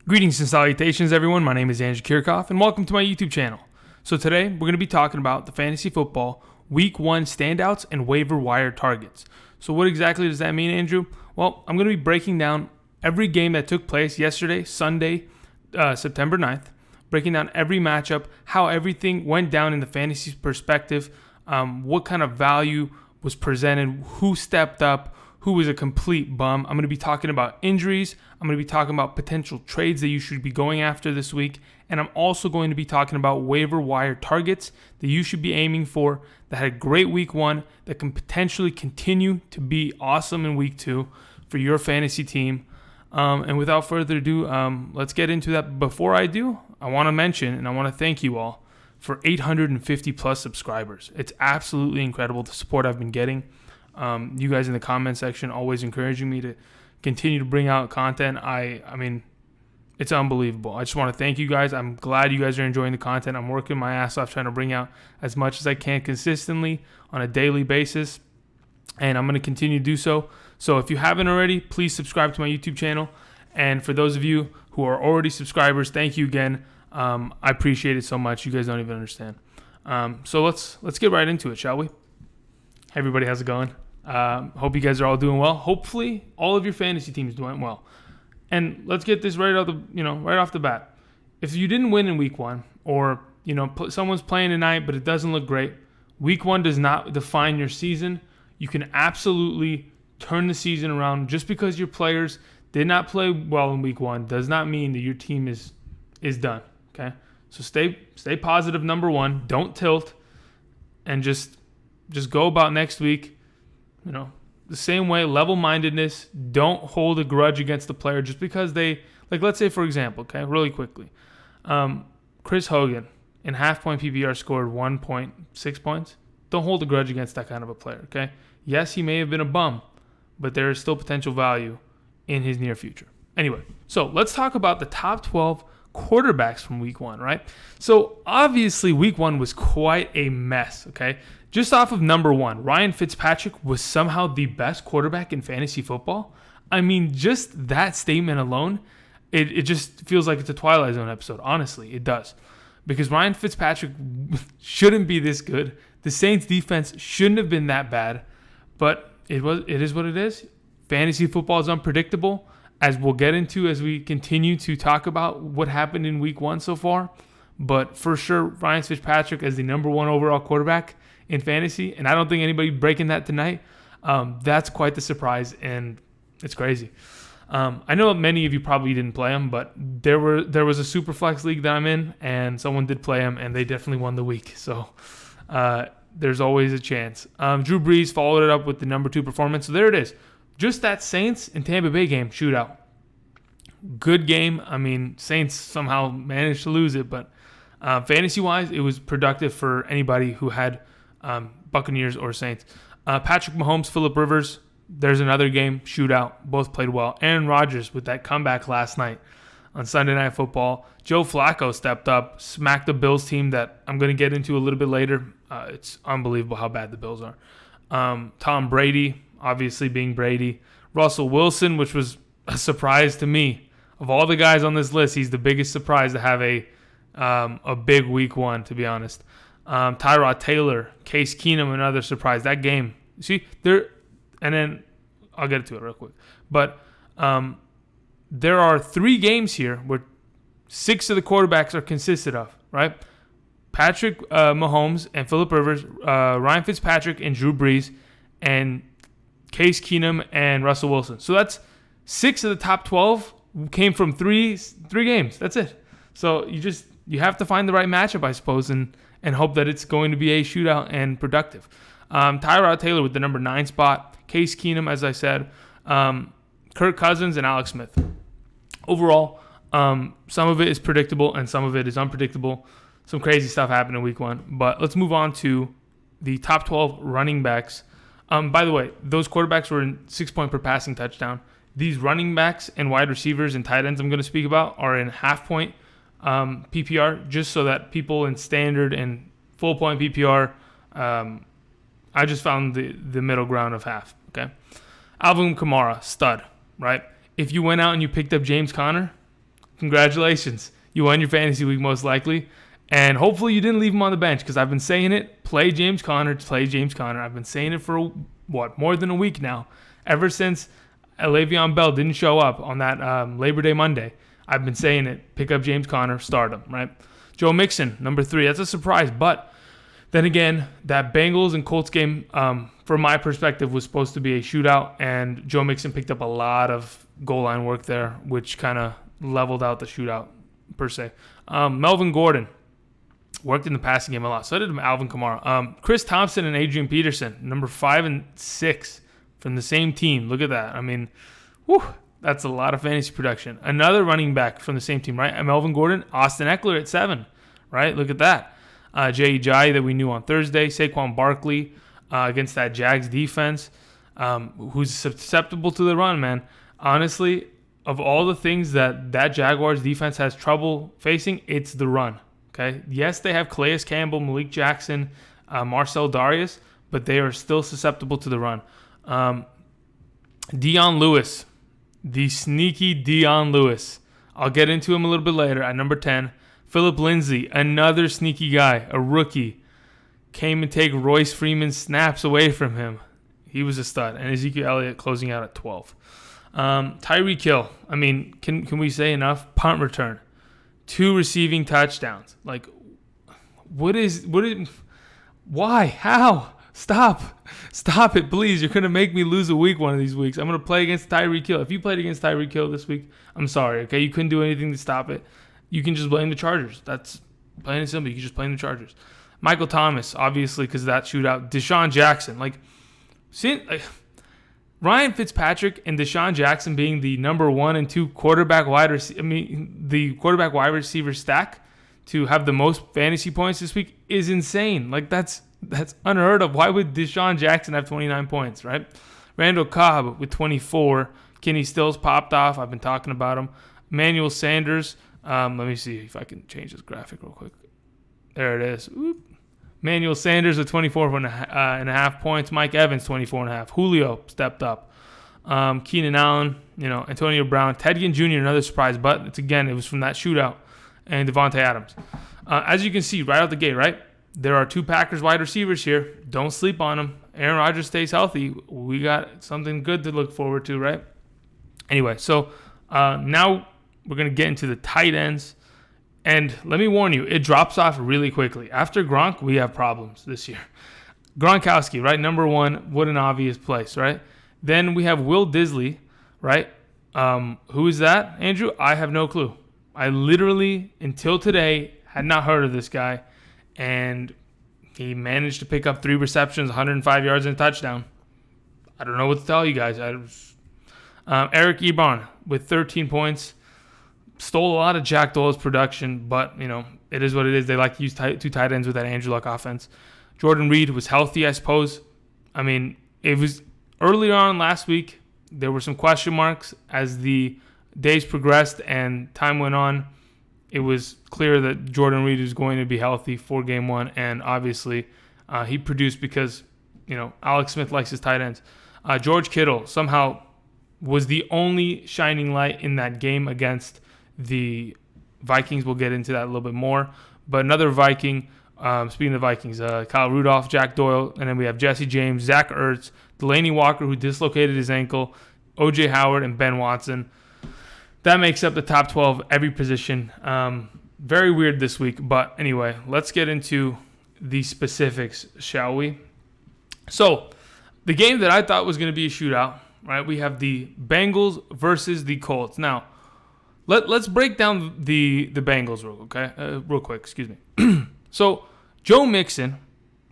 Greetings and salutations, everyone. My name is Andrew Kirchhoff, and welcome to my YouTube channel. So today, we're going to be talking about the fantasy football Week 1 standouts and waiver wire targets. So what exactly does that mean, Andrew? Well, I'm going to be breaking down every game that took place yesterday, Sunday, September 9th, breaking down every matchup, how everything went down in the fantasy perspective, what kind of value was presented, who stepped up, who was a complete bum. I'm going to be talking about injuries. I'm going to be talking about potential trades that you should be going after this week. And I'm also going to be talking about waiver wire targets that you should be aiming for that had a great week 1 that can potentially continue to be awesome in week 2 for your fantasy team. And without further ado, let's get into that. Before I do, I want to mention and I want to thank you all for 850 plus subscribers. It's absolutely incredible the support I've been getting. You guys in the comment section always encouraging me to continue to bring out content. I mean, it's unbelievable. I just want to thank you guys. I'm glad you guys are enjoying the content. I'm working my ass off trying to bring out as much as I can consistently on a daily basis, and I'm going to continue to do so. So if you haven't already, please subscribe to my YouTube channel. And for those of you who are already subscribers, thank you again. I appreciate it so much. You guys don't even understand. So let's get right into it, shall we? Hey everybody, how's it going? Hope you guys are all doing well. Hopefully, all of your fantasy teams doing well. And let's get this right off the bat. If you didn't win in week 1, or someone's playing tonight but it doesn't look great, week 1 does not define your season. You can absolutely turn the season around. Just because your players did not play well in week 1 does not mean that your team is done. Okay, so stay positive. Number 1, don't tilt, and just go about next week. The same way, level-mindedness. Don't hold a grudge against the player just because they, let's say, for example, okay, really quickly. Chris Hogan in half-point PPR scored 1.6 points. Don't hold a grudge against that kind of a player, okay? Yes, he may have been a bum, but there is still potential value in his near future. Anyway, so let's talk about the top 12 quarterbacks from week 1, right? So obviously week 1 was quite a mess, okay? Just off of number 1, Ryan Fitzpatrick was somehow the best quarterback in fantasy football. I mean, just that statement alone, it just feels like it's a Twilight Zone episode. Honestly, it does. Because Ryan Fitzpatrick shouldn't be this good. The Saints defense shouldn't have been that bad. But it is what it is. Fantasy football is unpredictable, as we'll get into as we continue to talk about what happened in week 1 so far. But for sure, Ryan Fitzpatrick as the number 1 overall quarterback in fantasy, and I don't think anybody breaking that tonight. That's quite the surprise, and it's crazy. I know many of you probably didn't play him, but there was a super flex league that I'm in, and someone did play him, and they definitely won the week. So there's always a chance. Drew Brees followed it up with the number 2 performance. So there it is. Just that Saints and Tampa Bay game shootout. Good game. I mean, Saints somehow managed to lose it, but fantasy-wise, it was productive for anybody who had Buccaneers or Saints. Patrick Mahomes, Phillip Rivers, there's another game, shootout. Both played well. Aaron Rodgers with that comeback last night on Sunday Night Football. Joe Flacco stepped up, smacked the Bills team that I'm going to get into a little bit later. It's unbelievable how bad the Bills are. Tom Brady, obviously being Brady. Russell Wilson, which was a surprise to me. Of all the guys on this list, he's the biggest surprise to have a big week 1, to be honest. Tyrod Taylor, Case Keenum, another surprise. That game, see, and then I'll get to it real quick. But there are 3 games here where 6 of the quarterbacks are consisted of, right? Patrick Mahomes and Phillip Rivers, Ryan Fitzpatrick and Drew Brees, and Case Keenum and Russell Wilson. So that's 6 of the top 12 came from three games. That's it. So you have to find the right matchup, I suppose, and hope that it's going to be a shootout and productive. Tyrod Taylor with the number 9 spot. Case Keenum, as I said. Kirk Cousins and Alex Smith. Overall, some of it is predictable and some of it is unpredictable. Some crazy stuff happened in week 1. But let's move on to the top 12 running backs. By the way, those quarterbacks were in 6 point per passing touchdown. These running backs and wide receivers and tight ends I'm going to speak about are in half point PPR, just so that people in standard and full point PPR, I just found the middle ground of half. Okay, Alvin Kamara, stud, right? If you went out and you picked up James Conner, Congratulations. You won your fantasy week most likely. And hopefully you didn't leave him on the bench because I've been saying it. Play James Conner. I've been saying it for, more than a week now. Ever since Le'Veon Bell didn't show up on that Labor Day Monday, I've been saying it. Pick up James Conner, start him, right? Joe Mixon, number 3. That's a surprise. But then again, that Bengals and Colts game, from my perspective, was supposed to be a shootout. And Joe Mixon picked up a lot of goal line work there, which kind of leveled out the shootout, per se. Melvin Gordon worked in the passing game a lot. So did Alvin Kamara. Chris Thompson and Adrian Peterson, number 5 and 6 from the same team. Look at that. I mean, that's a lot of fantasy production. Another running back from the same team, right? Melvin Gordon, Austin Ekeler at 7, right? Look at that. Jay Ajayi that we knew on Thursday. Saquon Barkley against that Jags defense, who's susceptible to the run, man. Honestly, of all the things that Jaguars defense has trouble facing, it's the run. Okay. Yes, they have Calais Campbell, Malik Jackson, Marcel Darius, but they are still susceptible to the run. Dion Lewis, the sneaky Dion Lewis. I'll get into him a little bit later at number 10. Phillip Lindsay, another sneaky guy, a rookie, came and take Royce Freeman's snaps away from him. He was a stud. And Ezekiel Elliott closing out at 12. Tyreek Hill, I mean, can we say enough? Punt return. 2 receiving touchdowns. Like, why? How? Stop it, please. You're going to make me lose a week one of these weeks. I'm going to play against Tyreek Hill. If you played against Tyreek Hill this week, I'm sorry, okay? You couldn't do anything to stop it. You can just blame the Chargers. That's plain and simple. You can just blame the Chargers. Michael Thomas, obviously, because of that shootout. Deshaun Jackson. Ryan Fitzpatrick and Deshaun Jackson being the number 1 and 2 quarterback wide receiver stack to have the most fantasy points this week is insane. Like, that's unheard of. Why would Deshaun Jackson have 29 points, right? Randall Cobb with 24. Kenny Stills popped off. I've been talking about him. Emmanuel Sanders. Let me see if I can change this graphic real quick. There it is. Emmanuel Sanders with 24.5 points. Mike Evans, 24.5. Julio stepped up. Keenan Allen, Antonio Brown. Ted Ginn Jr., another surprise, but it was from that shootout. And Devontae Adams. As you can see right out the gate, right? There are 2 Packers wide receivers here. Don't sleep on them. Aaron Rodgers stays healthy. We got something good to look forward to, right? Anyway, so now we're going to get into the tight ends. And let me warn you, it drops off really quickly. After Gronk, we have problems this year. Gronkowski, right? Number 1, what an obvious place, right? Then we have Will Disley, right? Who is that, Andrew? I have no clue. I literally, until today, had not heard of this guy. And he managed to pick up 3 receptions, 105 yards, and a touchdown. I don't know what to tell you guys. Eric Ebron with 13 points. Stole a lot of Jack Doyle's production, but, it is what it is. They like to use 2 tight ends with that Andrew Luck offense. Jordan Reed was healthy, I suppose. I mean, it was earlier on last week. There were some question marks as the days progressed and time went on. It was clear that Jordan Reed was going to be healthy for game 1, and obviously he produced because, Alex Smith likes his tight ends. George Kittle somehow was the only shining light in that game against the Vikings. We'll get into that a little bit more. But another Viking, speaking of Vikings, Kyle Rudolph, Jack Doyle, and then we have Jesse James, Zach Ertz, Delaney Walker, who dislocated his ankle, O.J. Howard, and Ben Watson. That makes up the top 12 every position. Very weird this week. But anyway, let's get into the specifics, shall we? So, the game that I thought was going to be a shootout, right? We have the Bengals versus the Colts. Now, let's break down the Bengals real quick. Excuse me. So, Joe Mixon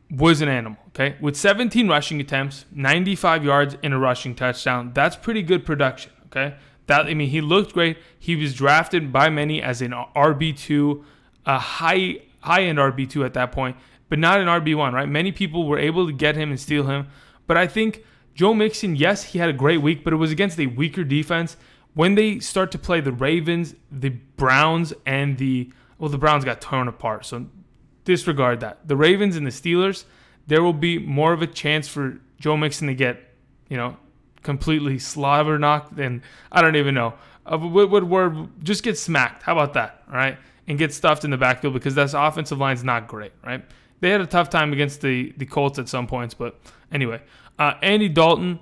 was an animal, okay? With 17 rushing attempts, 95 yards, and a rushing touchdown. That's pretty good production, okay? He looked great. He was drafted by many as an RB2, a high-end RB2 at that point, but not an RB1, right? Many people were able to get him and steal him. But I think Joe Mixon, yes, he had a great week, but it was against a weaker defense. When they start to play the Ravens, the Browns, and the Browns got torn apart, so disregard that. The Ravens and the Steelers, there will be more of a chance for Joe Mixon to get, completely slobber knocked, and I don't even know. What word? Just get smacked. How about that? All right, and get stuffed in the backfield because that offensive line's not great, right? They had a tough time against the Colts at some points, but anyway, Andy Dalton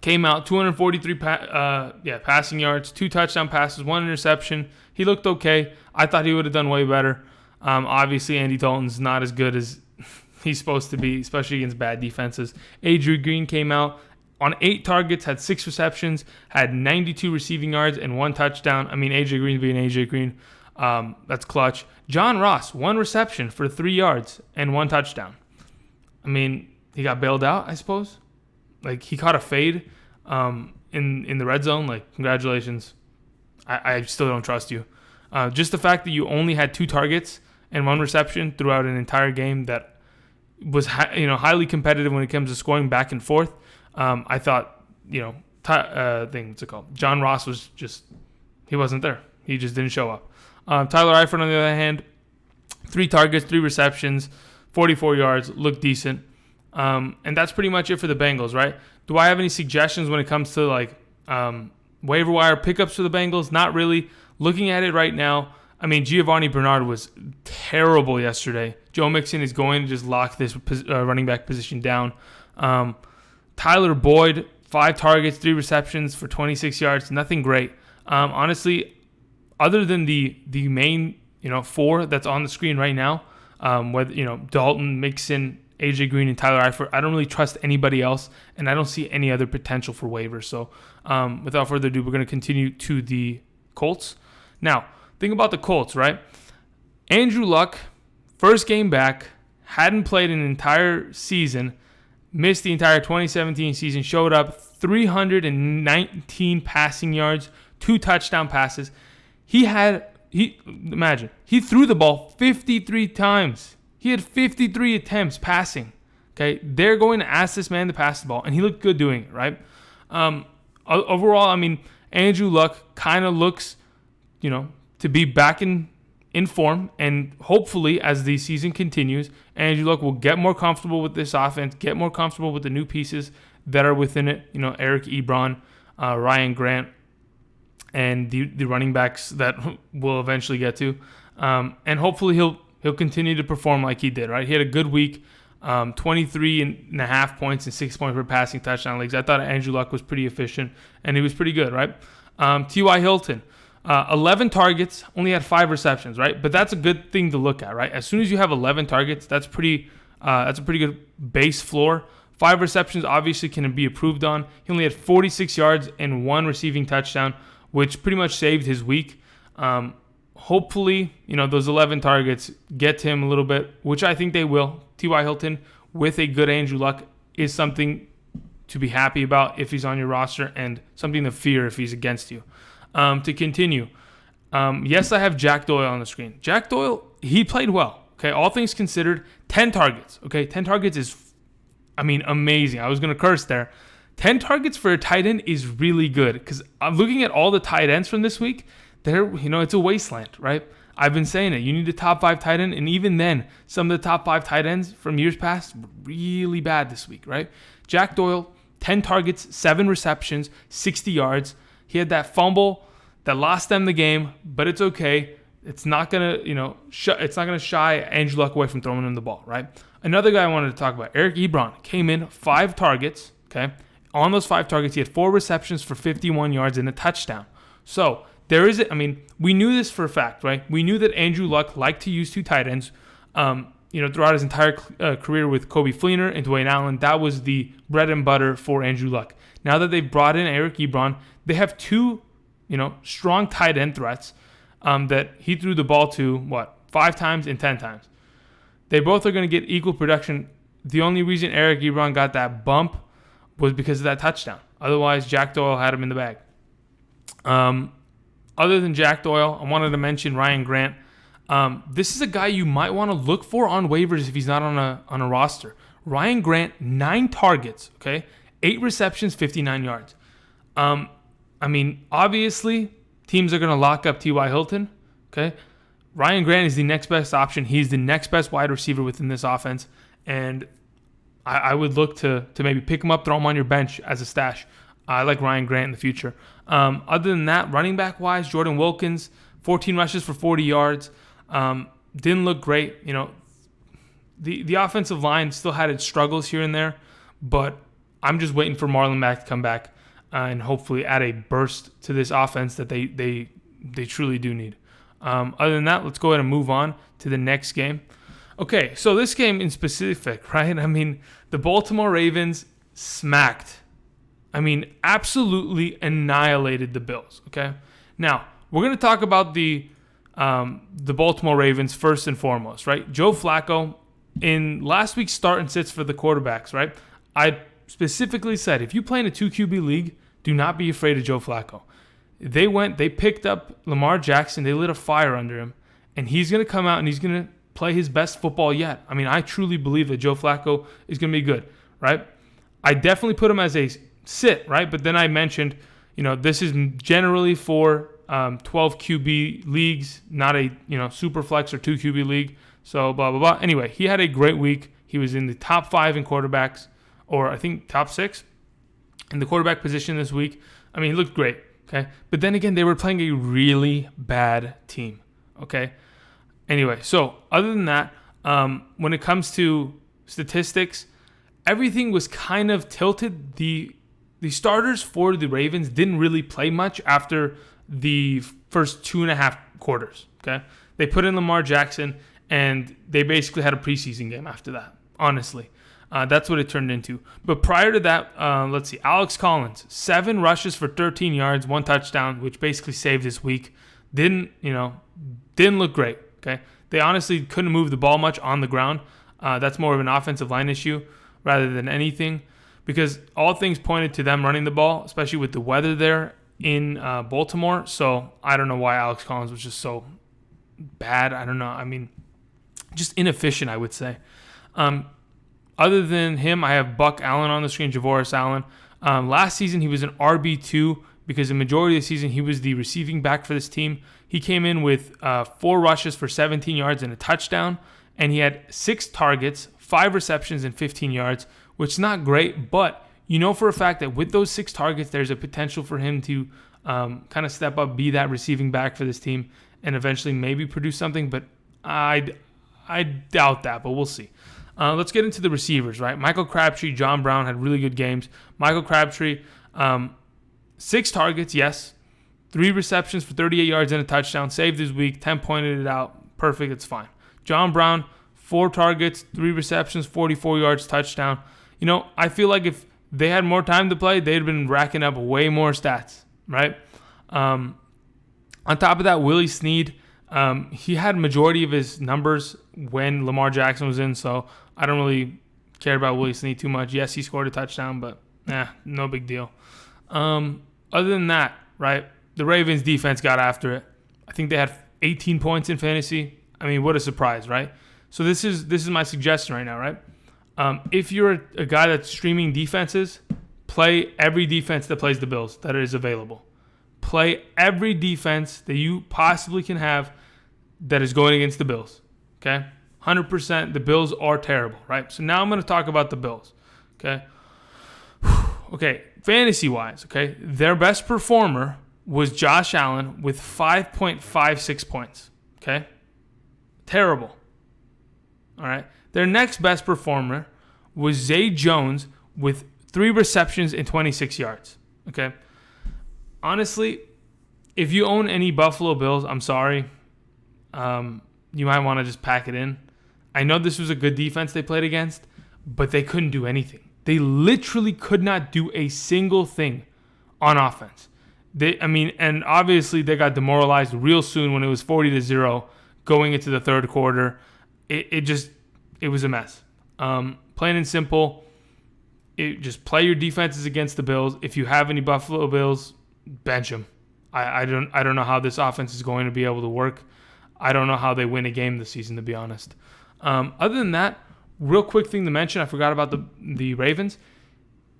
came out 243 passing yards, 2 touchdown passes, 1 interception. He looked okay. I thought he would have done way better. Obviously, Andy Dalton's not as good as he's supposed to be, especially against bad defenses. A.J. Green came out on 8 targets, had 6 receptions, had 92 receiving yards, and 1 touchdown. I mean, A.J. Green being A.J. Green, that's clutch. John Ross, 1 reception for 3 yards and 1 touchdown. I mean, he got bailed out, I suppose. Like, he caught a fade in the red zone. Like, congratulations. I still don't trust you. Just the fact that you only had 2 targets and 1 reception throughout an entire game that was highly competitive when it comes to scoring back and forth. I thought, what's it called? John Ross was just, he wasn't there. He just didn't show up. Tyler Eifert, on the other hand, 3 targets, 3 receptions, 44 yards, looked decent. And that's pretty much it for the Bengals, right? Do I have any suggestions when it comes to waiver wire pickups for the Bengals? Not really. Looking at it right now, I mean, Giovanni Bernard was terrible yesterday. Joe Mixon is going to just lock this running back position down. Tyler Boyd, 5 targets, 3 receptions for 26 yards. Nothing great. Honestly, other than the main 4 that's on the screen right now, whether Dalton, Mixon, AJ Green, and Tyler Eifert, I don't really trust anybody else, and I don't see any other potential for waivers. So without further ado, we're going to continue to the Colts. Now, think about the Colts, right? Andrew Luck, first game back, hadn't played an entire season, missed the entire 2017 season, showed up 319 passing yards, 2 touchdown passes. Imagine, he threw the ball 53 times. He had 53 attempts passing. Okay, they're going to ask this man to pass the ball, and he looked good doing it, right? Overall, I mean, Andrew Luck kind of looks, to be back in form, and hopefully, as the season continues, Andrew Luck will get more comfortable with this offense, get more comfortable with the new pieces that are within it. Eric Ebron, Ryan Grant, and the running backs that we'll eventually get to, and hopefully he'll continue to perform like he did. Right, he had a good week, 23.5 points and 6 points per passing touchdown leagues. I thought Andrew Luck was pretty efficient, and he was pretty good. Right, T.Y. Hilton. 11 targets, only had 5 receptions, right? But that's a good thing to look at, right? As soon as you have 11 targets, that's a pretty good base floor. 5 receptions obviously can be improved on. He only had 46 yards and 1 receiving touchdown, which pretty much saved his week. Hopefully, those 11 targets get to him a little bit, which I think they will. T.Y. Hilton with a good Andrew Luck is something to be happy about if he's on your roster, and something to fear if he's against you. To continue, yes, I have Jack Doyle on the screen. Jack Doyle, he played well. Okay, all things considered, 10 targets. Okay, 10 targets is, amazing. I was going to curse there. 10 targets for a tight end is really good, because I'm looking at all the tight ends from this week. It's a wasteland, right? I've been saying it. You need a top 5 tight end, and even then, some of the top 5 tight ends from years past were really bad this week, right? Jack Doyle, 10 targets, 7 receptions, 60 yards. He had that fumble that lost them the game, but it's okay. It's not gonna, it's not gonna shy Andrew Luck away from throwing him the ball, right? Another guy I wanted to talk about, Eric Ebron, came in 5 targets. Okay, on those 5 targets, he had 4 receptions for 51 yards and a touchdown. So there is, we knew this for a fact, right? We knew that Andrew Luck liked to use 2 tight ends. Throughout his entire career with Coby Fleener and Dwayne Allen, that was the bread and butter for Andrew Luck. Now that they've brought in Eric Ebron, they have 2, strong tight end threats that he threw the ball to, 5 times and 10 times. They both are going to get equal production. The only reason Eric Ebron got that bump was because of that touchdown. Otherwise, Jack Doyle had him in the bag. Other than Jack Doyle, I wanted to mention Ryan Grant. This is a guy you might want to look for on waivers if he's not on a roster. Ryan Grant, 9 targets, okay? 8 receptions, 59 yards. Obviously, teams are going to lock up T.Y. Hilton, okay? Ryan Grant is the next best option. He's the next best wide receiver within this offense, and I would look to maybe pick him up, throw him on your bench as a stash. I like Ryan Grant in the future. Other than that, running back wise, Jordan Wilkins, 14 rushes for 40 yards. Didn't look great. The offensive line still had its struggles here and there, but I'm just waiting for Marlon Mack to come back and hopefully add a burst to this offense that they truly do need. Other than that, let's go ahead and move on to the next game. Okay, so this game in specific, right? I mean, the Baltimore Ravens absolutely annihilated the Bills, okay? Now, we're going to talk about the Baltimore Ravens first and foremost, right? Joe Flacco, in last week's start and sits for the quarterbacks, right? I specifically said, if you play in a 2 QB league, do not be afraid of Joe Flacco. They picked up Lamar Jackson, they lit a fire under him, and he's going to come out and he's going to play his best football yet. I mean, I truly believe that Joe Flacco is going to be good, right? I definitely put him as a sit, right? But then I mentioned, this is generally for 12 QB leagues, not a super flex or 2 QB league. So blah blah blah. Anyway, he had a great week. He was in the top 5 in quarterbacks, or I think top 6 in the quarterback position this week. I mean, he looked great. Okay, but then again, they were playing a really bad team. Okay. Anyway, so other than that, when it comes to statistics, everything was kind of tilted. The starters for the Ravens didn't really play much after the first 2.5 quarters. Okay, they put in Lamar Jackson, and they basically had a preseason game after that. Honestly, that's what it turned into. But prior to that, let's see, Alex Collins, 7 rushes for 13 yards, 1 touchdown, which basically saved his week. Didn't look great. Okay, they honestly couldn't move the ball much on the ground. That's more of an offensive line issue rather than anything, because all things pointed to them running the ball, especially with the weather there in Baltimore. So I don't know why Alex Collins was just so bad. I don't know. I mean, just inefficient, I would say. Other than him, I have Buck Allen on the screen, Javoris Allen. Last season, he was an RB2 because the majority of the season, he was the receiving back for this team. He came in with 4 rushes for 17 yards and a touchdown, and he had 6 targets, 5 receptions, and 15 yards, which is not great, but for a fact that with those 6 targets, there's a potential for him to kind of step up, be that receiving back for this team, and eventually maybe produce something, but I doubt that, but we'll see. Let's get into the receivers, right? Michael Crabtree, John Brown had really good games. Michael Crabtree, 6 targets, yes. 3 receptions for 38 yards and a touchdown. Saved his week. 10 pointed it out. Perfect. It's fine. John Brown, 4 targets, 3 receptions, 44 yards, touchdown. I feel like if they had more time to play, they'd have been racking up way more stats, right? On top of that, Willie Snead, he had majority of his numbers when Lamar Jackson was in, so I don't really care about Willie Snead too much. Yes, he scored a touchdown, but no big deal. Other than that, right, the Ravens defense got after it. I think they had 18 points in fantasy. I mean, what a surprise, right? So this is my suggestion right now, right? If you're a guy that's streaming defenses, play every defense that plays the Bills that is available. Play every defense that you possibly can have that is going against the Bills, okay? 100%, the Bills are terrible, right? So now I'm going to talk about the Bills, okay? Okay, fantasy-wise, okay, their best performer was Josh Allen with 5.56 points, okay? Terrible, all right? Their next best performer was Zay Jones with 3 receptions and 26 yards, okay? Honestly, if you own any Buffalo Bills, I'm sorry. You might want to just pack it in. I know this was a good defense they played against, but they couldn't do anything. They literally could not do a single thing on offense. And obviously they got demoralized real soon when it was 40-0 going into the third quarter. It was a mess. Plain and simple, just play your defenses against the Bills. If you have any Buffalo Bills, bench them. I don't know how this offense is going to be able to work. I don't know how they win a game this season, to be honest. Other than that, real quick thing to mention, I forgot about the Ravens.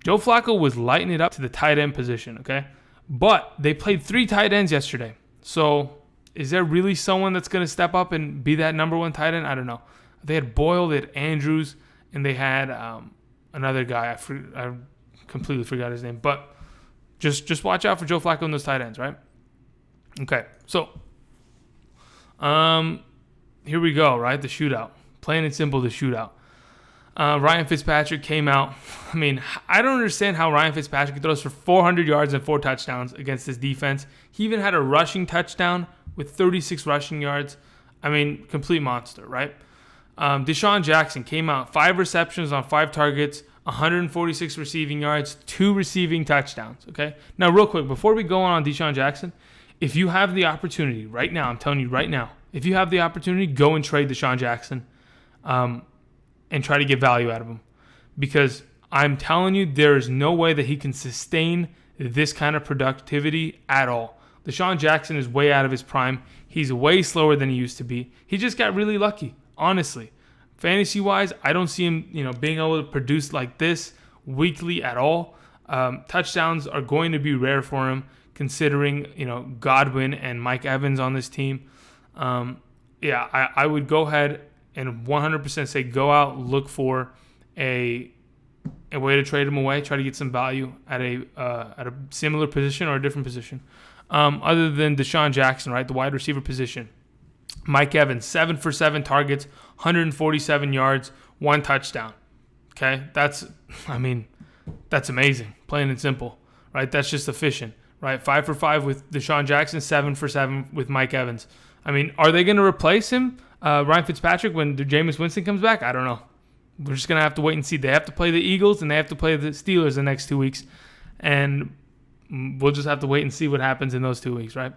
Joe Flacco was lighting it up to the tight end position, okay? But they played 3 tight ends yesterday. So is there really someone that's going to step up and be that number 1 tight end? I don't know. They had Boyle, they had Andrews, and they had another guy. I completely forgot his name. But Just watch out for Joe Flacco and those tight ends, right? Okay, so here we go, right? The shootout. Plain and simple, the shootout. Ryan Fitzpatrick came out. I mean, I don't understand how Ryan Fitzpatrick throws for 400 yards and 4 touchdowns against this defense. He even had a rushing touchdown with 36 rushing yards. I mean, complete monster, right? Deshaun Jackson came out, 5 receptions on 5 targets, 146 receiving yards, 2 receiving touchdowns, okay? Now, real quick, before we go on Deshaun Jackson, if you have the opportunity right now, I'm telling you right now, if you have the opportunity, go and trade Deshaun Jackson and try to get value out of him. Because I'm telling you, there is no way that he can sustain this kind of productivity at all. Deshaun Jackson is way out of his prime. He's way slower than he used to be. He just got really lucky, honestly. Fantasy-wise, I don't see him, being able to produce like this weekly at all. Touchdowns are going to be rare for him, considering, Godwin and Mike Evans on this team. I would go ahead and 100% say go out, look for a way to trade him away, try to get some value at a similar position or a different position. Other than Deshaun Jackson, right, the wide receiver position. Mike Evans, 7 for 7 targets, 147 yards, 1 touchdown. Okay, that's amazing, plain and simple, right? That's just efficient, right? 5 for 5 with Deshaun Jackson, 7 for 7 with Mike Evans. I mean, are they going to replace him, Ryan Fitzpatrick, when Jameis Winston comes back? I don't know. We're just going to have to wait and see. They have to play the Eagles and they have to play the Steelers the next 2 weeks. And we'll just have to wait and see what happens in those 2 weeks, right?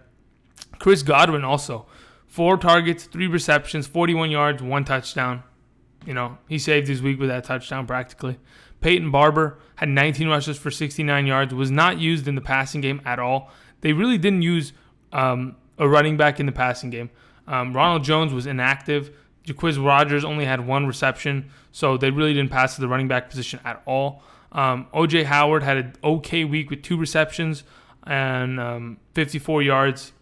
Chris Godwin also. 4 targets, 3 receptions, 41 yards, 1 touchdown. He saved his week with that touchdown practically. Peyton Barber had 19 rushes for 69 yards, was not used in the passing game at all. They really didn't use a running back in the passing game. Ronald Jones was inactive. Jacquizz Rodgers only had 1 reception, so they really didn't pass to the running back position at all. O.J. Howard had an okay week with 2 receptions and 54 yards.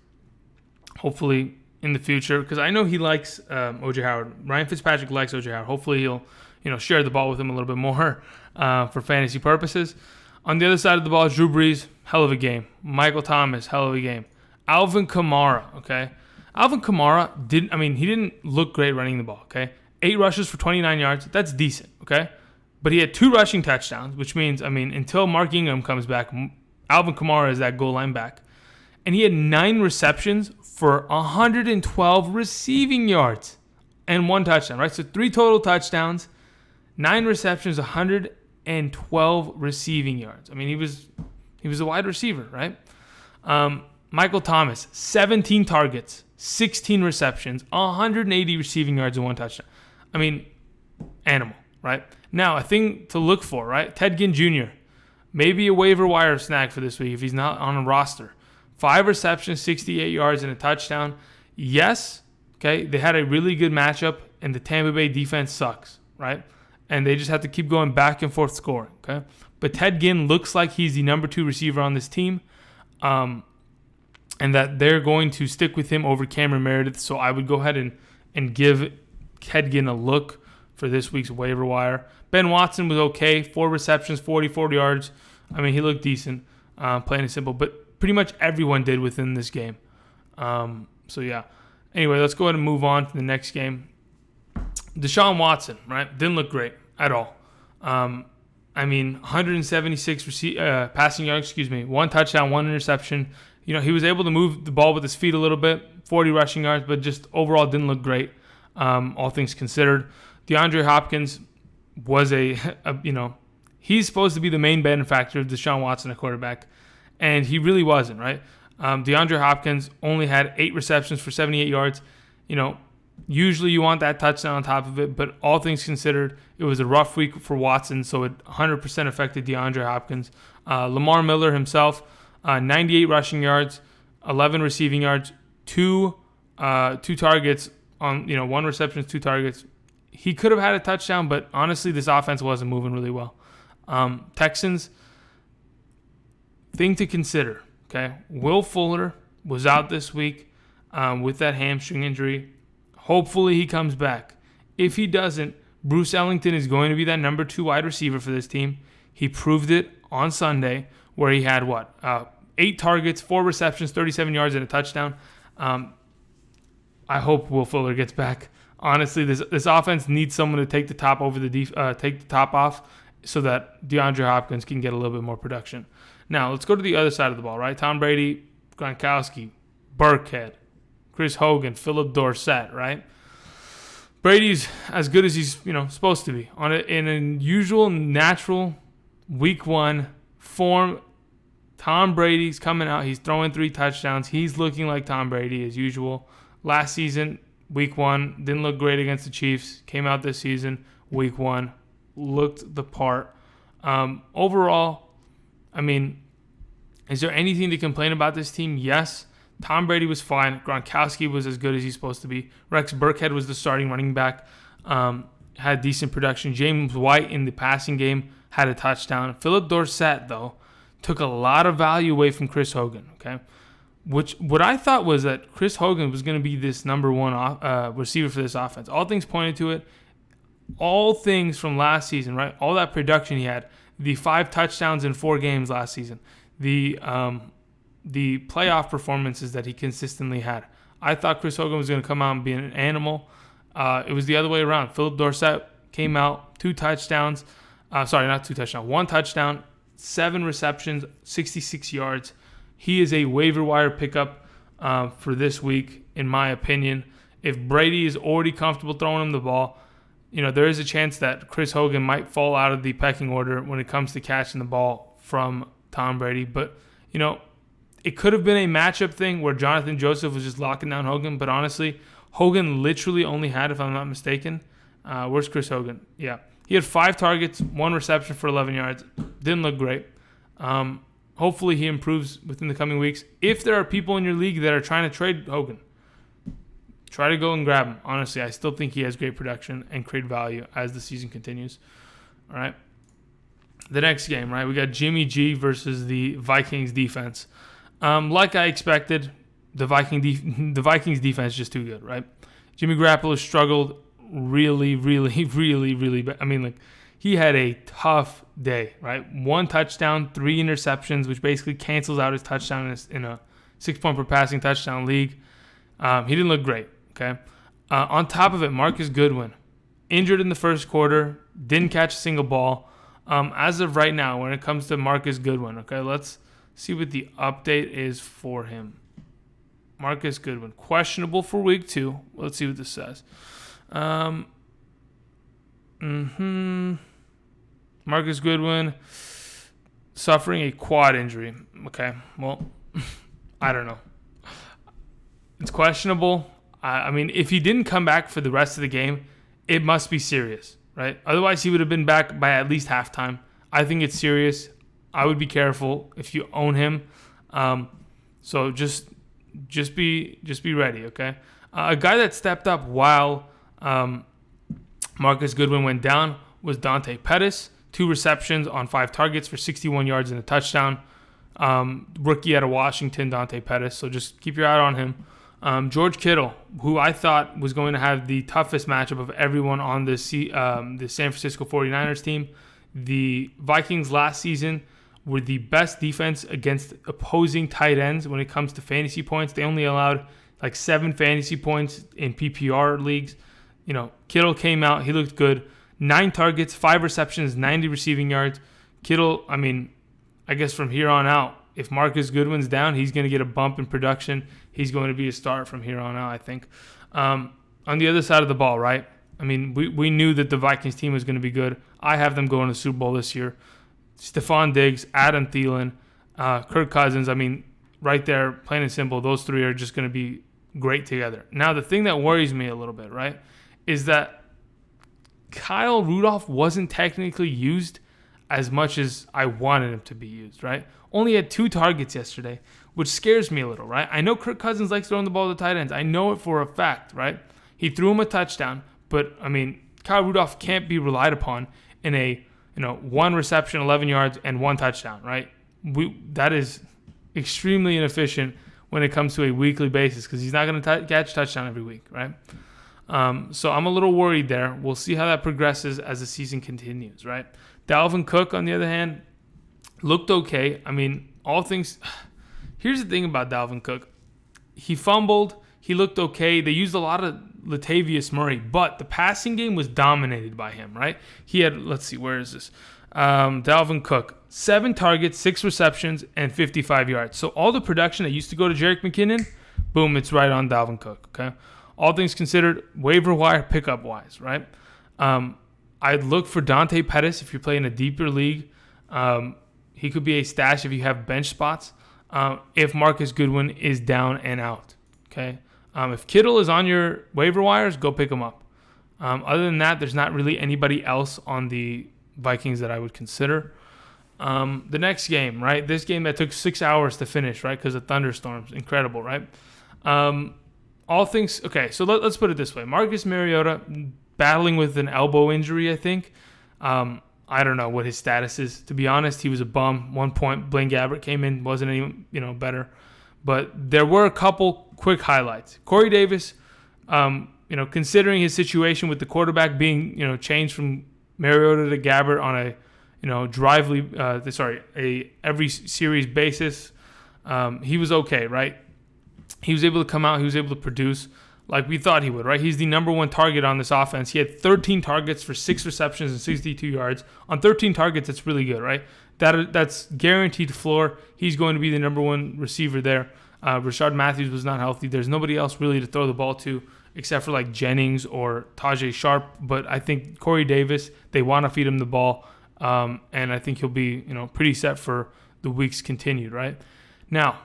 Hopefully in the future, because I know he likes O.J. Howard. Ryan Fitzpatrick likes O.J. Howard. Hopefully he'll share the ball with him a little bit more for fantasy purposes. On the other side of the ball, Drew Brees, hell of a game. Michael Thomas, hell of a game. Alvin Kamara, okay? Alvin Kamara he didn't look great running the ball, okay? 8 rushes for 29 yards, that's decent, okay? But he had 2 rushing touchdowns, which means, until Mark Ingram comes back, Alvin Kamara is that goal line back. And he had 9 receptions for 112 receiving yards and 1 touchdown, right? So 3 total touchdowns, 9 receptions, 112 receiving yards. He was a wide receiver, right? Michael Thomas, 17 targets, 16 receptions, 180 receiving yards and 1 touchdown. Animal, right? Now, a thing to look for, right? Ted Ginn Jr., maybe a waiver wire snag for this week if he's not on a roster. 5 receptions, 68 yards, and a touchdown. Yes, okay, they had a really good matchup, and the Tampa Bay defense sucks, right? And they just have to keep going back and forth scoring, okay? But Ted Ginn looks like he's the number 2 receiver on this team, and that they're going to stick with him over Cameron Meredith. So I would go ahead and give Ted Ginn a look for this week's waiver wire. Ben Watson was okay, 4 receptions, 44 yards. He looked decent, plain and simple. But pretty much everyone did within this game. Yeah. Anyway, let's go ahead and move on to the next game. Deshaun Watson, right? Didn't look great at all. 176 passing yards, 1 touchdown, 1 interception. He was able to move the ball with his feet a little bit, 40 rushing yards, but just overall didn't look great, all things considered. DeAndre Hopkins was he's supposed to be the main benefactor of Deshaun Watson, a quarterback, and he really wasn't, right? DeAndre Hopkins only had 8 receptions for 78 yards. Usually you want that touchdown on top of it, but all things considered, it was a rough week for Watson, so it 100% affected DeAndre Hopkins. Lamar Miller himself, 98 rushing yards, 11 receiving yards, 2 targets on 1 reception, 2 targets. He could have had a touchdown, but honestly, this offense wasn't moving really well. Texans, thing to consider, okay? Will Fuller was out this week with that hamstring injury. Hopefully he comes back. If he doesn't, Bruce Ellington is going to be that number 2 wide receiver for this team. He proved it on Sunday where he had 8 targets, 4 receptions, 37 yards, and a touchdown. I hope Will Fuller gets back. Honestly, this offense needs someone to take the top take the top off, so that DeAndre Hopkins can get a little bit more production. Now let's go to the other side of the ball, right? Tom Brady, Gronkowski, Burkhead, Chris Hogan, Phillip Dorsett, right? Brady's as good as he's supposed to be in a usual natural week 1 form. Tom Brady's coming out. He's throwing 3 touchdowns. He's looking like Tom Brady as usual. Last season, week 1, didn't look great against the Chiefs. Came out this season, week 1, looked the part. Overall, is there anything to complain about this team? Yes. Tom Brady was fine. Gronkowski was as good as he's supposed to be. Rex Burkhead was the starting running back. Had decent production. James White in the passing game had a touchdown. Phillip Dorsett, though, took a lot of value away from Chris Hogan, okay? What I thought was that Chris Hogan was going to be this number 1 receiver for this offense. All things pointed to it. All things from last season, right? All that production he had. The 5 touchdowns in 4 games last season. The playoff performances that he consistently had. I thought Chris Hogan was going to come out and be an animal. It was the other way around. Phillip Dorsett came out, 2 touchdowns. Not 2 touchdowns. 1 touchdown, 7 receptions, 66 yards. He is a waiver wire pickup for this week, in my opinion. If Brady is already comfortable throwing him the ball, there is a chance that Chris Hogan might fall out of the pecking order when it comes to catching the ball from Tom Brady. But, it could have been a matchup thing where Jonathan Joseph was just locking down Hogan. But honestly, Hogan literally only had, if I'm not mistaken, where's Chris Hogan? Yeah. He had 5 targets, 1 reception for 11 yards. Didn't look great. Hopefully he improves within the coming weeks. If there are people in your league that are trying to trade Hogan, try to go and grab him. Honestly, I still think he has great production and great value as the season continues. All right. The next game, right? We got Jimmy G versus the Vikings defense. Like I expected, the Vikings defense is just too good, right? Jimmy Garoppolo struggled really, really, really, really bad. He had a tough day, right? 1 touchdown, 3 interceptions, which basically cancels out his touchdown in a 6-point per passing touchdown league. He didn't look great, okay? On top of it, Marcus Goodwin, injured in the first quarter, didn't catch a single ball. As of right now, when it comes to Marcus Goodwin, okay, let's see what the update is for him. Marcus Goodwin, questionable for week 2. Let's see what this says. Marcus Goodwin suffering a quad injury. Okay, well, I don't know. It's questionable. If he didn't come back for the rest of the game, it must be serious, right? Otherwise, he would have been back by at least halftime. I think it's serious. I would be careful if you own him. So just be ready, okay? A guy that stepped up while Marcus Goodwin went down was Dante Pettis. 2 receptions on 5 targets for 61 yards and a touchdown. Rookie out of Washington, Dante Pettis. So just keep your eye on him. George Kittle, who I thought was going to have the toughest matchup of everyone on the San Francisco 49ers team. The Vikings last season were the best defense against opposing tight ends when it comes to fantasy points. They only allowed 7 fantasy points in PPR leagues. Kittle came out. He looked good. 9 targets, 5 receptions, 90 receiving yards. Kittle, I guess from here on out, if Marcus Goodwin's down, he's going to get a bump in production. He's going to be a star from here on out, I think. On the other side of the ball, right? We knew that the Vikings team was going to be good. I have them going to the Super Bowl this year. Stephon Diggs, Adam Thielen, Kirk Cousins. Right there, plain and simple, those 3 are just going to be great together. Now, the thing that worries me a little bit, right, is that Kyle Rudolph wasn't technically used as much as I wanted him to be used, right? Only had 2 targets yesterday, which scares me a little, right? I know Kirk Cousins likes throwing the ball to the tight ends. I know it for a fact, right? He threw him a touchdown, but, Kyle Rudolph can't be relied upon in a 1 reception, 11 yards, and 1 touchdown, right? That is extremely inefficient when it comes to a weekly basis because he's not going to catch a touchdown every week, right? So I'm a little worried there. We'll see how that progresses as the season continues, right? Dalvin Cook, on the other hand, Looked okay. I mean, all things. Here's the thing about Dalvin Cook. He fumbled. He looked okay. They used a lot of Latavius Murray, but the passing game was dominated by him, right? He had, let's see, where is this? Dalvin Cook, 7 targets, 6 receptions, and 55 yards. So all the production that used to go to Jerick McKinnon, boom, it's right on Dalvin Cook, okay? All things considered, waiver wire pickup-wise, right? I'd look for Dante Pettis if you're playing a deeper league. He could be a stash if you have bench spots. If Marcus Goodwin is down and out, okay? If Kittle is on your waiver wires, go pick him up. Other than that, there's not really anybody else on the Vikings that I would consider. The next game, right? This game that took 6 hours to finish, right? Because of thunderstorms. Incredible, right? All things... Okay, so let's put it this way. Marcus Mariota battling with an elbow injury, I think. I don't know what his status is. To be honest, he was a bum. 1 point, Blaine Gabbert came in, wasn't any better. But there were a couple quick highlights. Corey Davis, considering his situation with the quarterback being, changed from Mariota to Gabbert on a every series basis, he was okay, right? He was able to come out. He was able to produce like we thought he would, right? He's the number 1 target on this offense. He had 13 targets for 6 receptions and 62 yards. On 13 targets, that's really good, right? That's guaranteed floor. He's going to be the number 1 receiver there. Rashard Matthews was not healthy. There's nobody else really to throw the ball to except for like Jennings or Tajay Sharp. But I think Corey Davis, they want to feed him the ball. And I think he'll be, pretty set for the weeks continued, right? Now,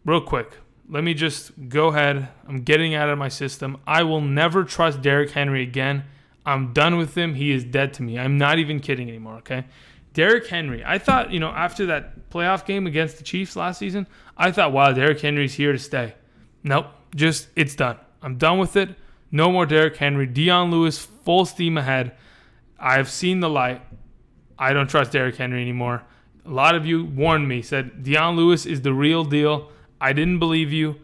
real quick, let me just go ahead. I'm getting out of my system. I will never trust Derrick Henry again. I'm done with him. He is dead to me. I'm not even kidding anymore, okay? Derrick Henry, I thought, after that playoff game against the Chiefs last season, I thought, wow, Derrick Henry's here to stay. Nope, it's done. I'm done with it. No more Derrick Henry. Dion Lewis, full steam ahead. I've seen the light. I don't trust Derrick Henry anymore. A lot of you warned me, said Dion Lewis is the real deal. I didn't believe you.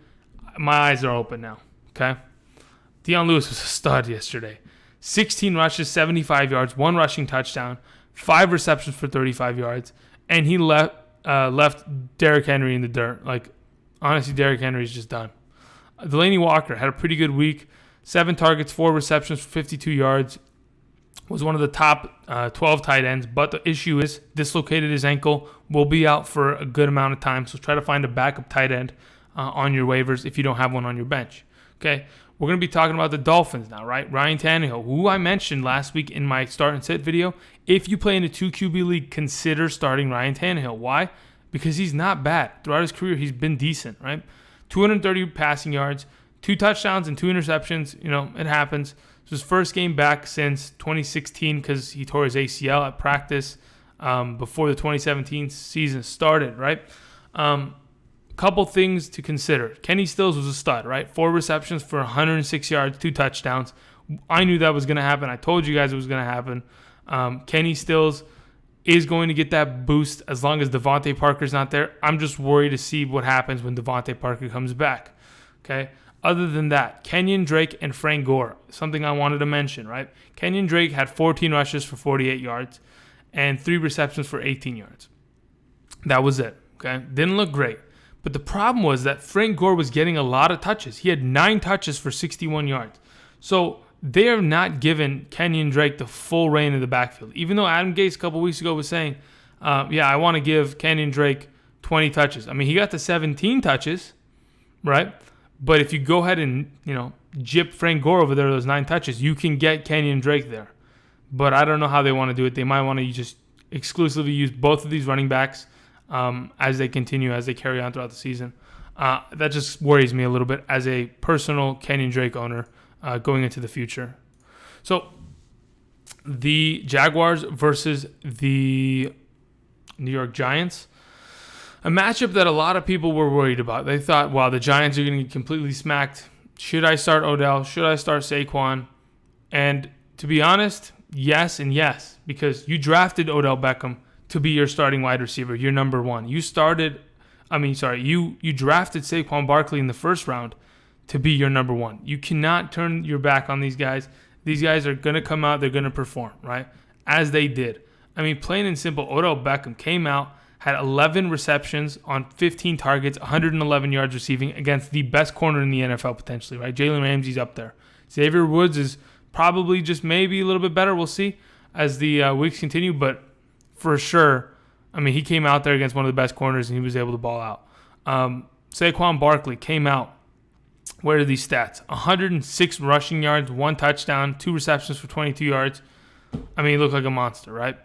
My eyes are open now, okay? Dion Lewis was a stud yesterday. 16 rushes, 75 yards, 1 rushing touchdown, 5 receptions for 35 yards, and he left Derrick Henry in the dirt. Like, honestly, Derrick Henry is just done. Delaney Walker had a pretty good week. 7 targets, 4 receptions for 52 yards. Was one of the top 12 tight ends, but the issue is dislocated his ankle, will be out for a good amount of time, so try to find a backup tight end on your waivers if you don't have one on your bench. Okay, we're going to be talking about the Dolphins now, right? Ryan Tannehill, who I mentioned last week in my start and sit video. If you play in a 2 QB league, consider starting Ryan Tannehill. Why? Because he's not bad. Throughout his career, he's been decent, right? 230 passing yards, 2 touchdowns and 2 interceptions. It happens. It's his first game back since 2016 because he tore his ACL at practice before the 2017 season started, right? Couple things to consider. Kenny Stills was a stud, right? 4 receptions for 106 yards, 2 touchdowns. I knew that was going to happen. I told you guys it was going to happen. Kenny Stills is going to get that boost as long as Devontae Parker's not there. I'm just worried to see what happens when Devontae Parker comes back, okay? Other than that, Kenyon Drake and Frank Gore, something I wanted to mention, right? Kenyon Drake had 14 rushes for 48 yards and 3 receptions for 18 yards. That was it, okay? Didn't look great. But the problem was that Frank Gore was getting a lot of touches. He had 9 touches for 61 yards. So they are not giving Kenyon Drake the full reign of the backfield. Even though Adam Gase a couple weeks ago was saying, I want to give Kenyon Drake 20 touches. I mean, he got to 17 touches, right? But if you go ahead and, jip Frank Gore over there, those 9 touches, you can get Kenyon Drake there. But I don't know how they want to do it. They might want to just exclusively use both of these running backs as they carry on throughout the season. That just worries me a little bit as a personal Kenyon Drake owner going into the future. So the Jaguars versus the New York Giants. A matchup that a lot of people were worried about. They thought, wow, the Giants are going to get completely smacked. Should I start Odell? Should I start Saquon? And to be honest, yes and yes, because you drafted Odell Beckham to be your starting wide receiver, your number 1. You drafted Saquon Barkley in the first round to be your number 1. You cannot turn your back on these guys. These guys are going to come out, they're going to perform, right? As they did. I mean, plain and simple, Odell Beckham came out, had 11 receptions on 15 targets, 111 yards receiving against the best corner in the NFL potentially, right? Jalen Ramsey's up there. Xavier Woods is probably just maybe a little bit better. We'll see as the weeks continue, but for sure, I mean, he came out there against one of the best corners and he was able to ball out. Saquon Barkley came out. Where are these stats? 106 rushing yards, 1 touchdown, 2 receptions for 22 yards. I mean, he looked like a monster, right?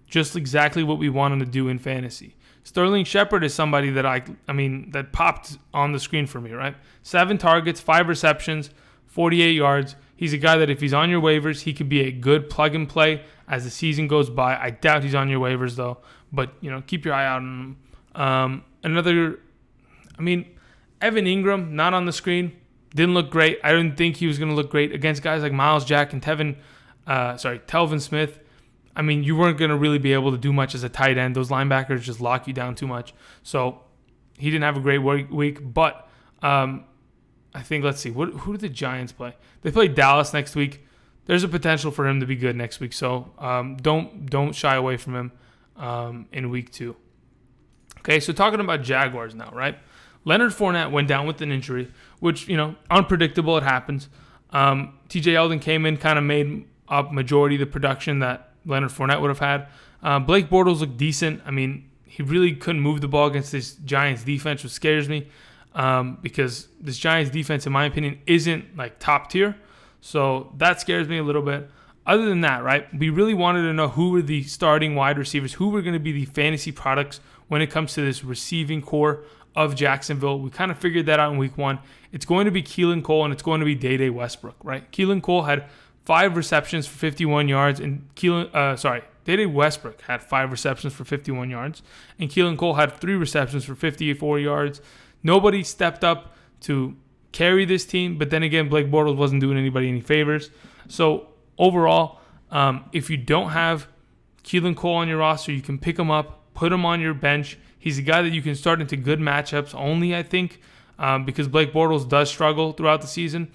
Just exactly what we want him to do in fantasy. Sterling Shepard is somebody that that popped on the screen for me, right? 7 targets, 5 receptions, 48 yards. He's a guy that if he's on your waivers, he could be a good plug and play as the season goes by. I doubt he's on your waivers though, but keep your eye out on him. Evan Ingram, not on the screen, didn't look great. I didn't think he was going to look great against guys like Miles Jack and Telvin Smith. I mean, you weren't going to really be able to do much as a tight end. Those linebackers just lock you down too much. So he didn't have a great week. But I think, let's see, who did the Giants play? They play Dallas next week. There's a potential for him to be good next week. So don't shy away from him in week 2. Okay, so talking about Jaguars now, right? Leonard Fournette went down with an injury, which, unpredictable. It happens. TJ Yeldon came in, kind of made up majority of the production that Leonard Fournette would have had. Blake Bortles looked decent. I mean, he really couldn't move the ball against this Giants defense, which scares me because this Giants defense, in my opinion, isn't like top tier. So that scares me a little bit. Other than that, right, we really wanted to know who were the starting wide receivers, who were going to be the fantasy products when it comes to this receiving core of Jacksonville. We kind of figured that out in week 1. It's going to be Keelan Cole and it's going to be Day-Day Westbrook, right? Keelan Cole had 5 receptions for 51 yards, and Day-Day Westbrook had 5 receptions for 51 yards, and Keelan Cole had 3 receptions for 54 yards. Nobody stepped up to carry this team, but then again, Blake Bortles wasn't doing anybody any favors. So overall, if you don't have Keelan Cole on your roster, you can pick him up, put him on your bench. He's a guy that you can start into good matchups only, I think, because Blake Bortles does struggle throughout the season.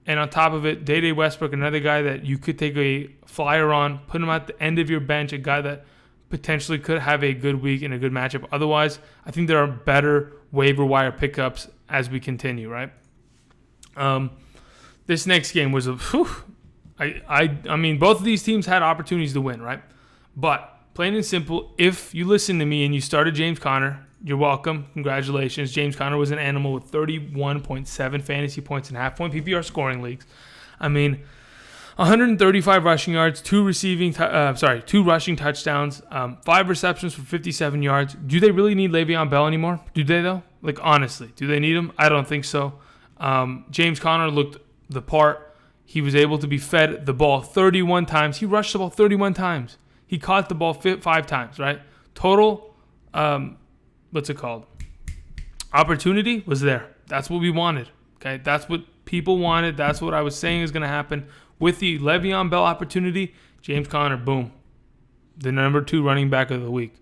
And on top of it, Day-Day Westbrook, another guy that you could take a flyer on, put him at the end of your bench, a guy that potentially could have a good week and a good matchup. Otherwise, I think there are better waiver wire pickups as we continue, right? This next game was both of these teams had opportunities to win, right? But plain and simple, if you listen to me and you started James Conner, you're welcome. Congratulations. James Conner was an animal with 31.7 fantasy points in half-point PPR scoring leagues. 135 rushing yards, 2 rushing touchdowns, 5 receptions for 57 yards. Do they really need Le'Veon Bell anymore? Do they, though? Like, honestly, do they need him? I don't think so. James Conner looked the part. He was able to be fed the ball 31 times. He rushed the ball 31 times. He caught the ball 5 times, right? Total, opportunity was there. That's what we wanted, okay? That's what people wanted. That's what I was saying is going to happen. With the Le'Veon Bell opportunity, James Conner, boom, the number 2 running back of the week,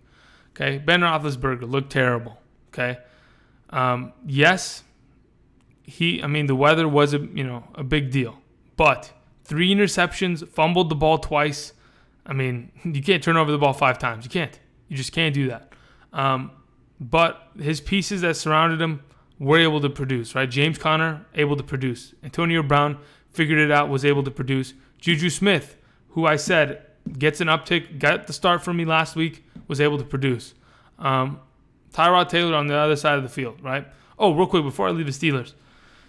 okay? Ben Roethlisberger looked terrible, okay? Yes, the weather was a big deal, but 3 interceptions, fumbled the ball twice. You can't turn over the ball 5 times. You can't. You just can't do that. But his pieces that surrounded him were able to produce, right? James Conner, able to produce. Antonio Brown figured it out, was able to produce. Juju Smith, who I said gets an uptick, got the start for me last week, was able to produce. Tyrod Taylor on the other side of the field, right? Oh, real quick, before I leave the Steelers.